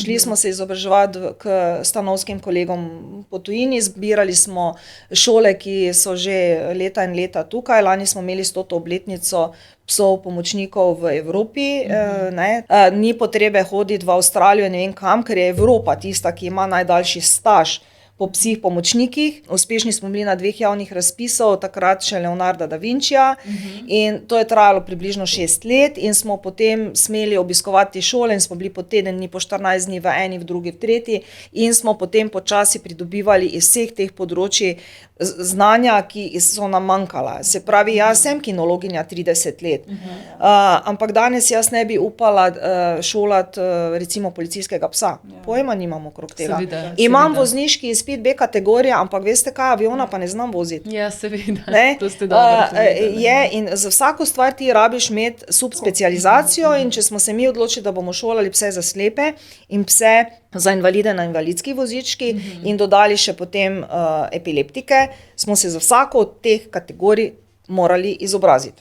Šli smo se izobraževati k stanovskim kolegom po tujini, zbirali smo šole, ki so že leta in leta tukaj. Lani smo imeli 100. obletnico psov pomočnikov v Evropi. Ni potrebe hoditi v Avstralijo, ne vem kam, ker je Evropa tista, ki ima najdaljši staž po psih pomočnikih. Uspešni smo bili na 2 javnih razpisov, takrat še Leonarda da Vincija, in to je trajalo približno 6 let in smo potem smeli obiskovati šole in smo bili po teden dni, po 14 dni v eni, v drugi, v tretji in smo potem počasi pridobivali iz vseh teh področij znanja, ki so nam manjkala. Se pravi, jaz sem kinologinja 30 let, ampak danes jaz ne bi upala šolati recimo policijskega psa. Pojma nimam okrog tega. Imam vozniški izpit B kategorija, ampak veste kaj, aviona pa ne znam voziti. Ja, seveda. To ste dobro in za vsako stvar ti rabiš imeti subspecializacijo in če smo se mi odločili, da bomo šolali pse za slepe in pse za invalide na invalidskih vozičkih in dodali še potem epileptike, smo se za vsako od teh kategorij morali izobraziti.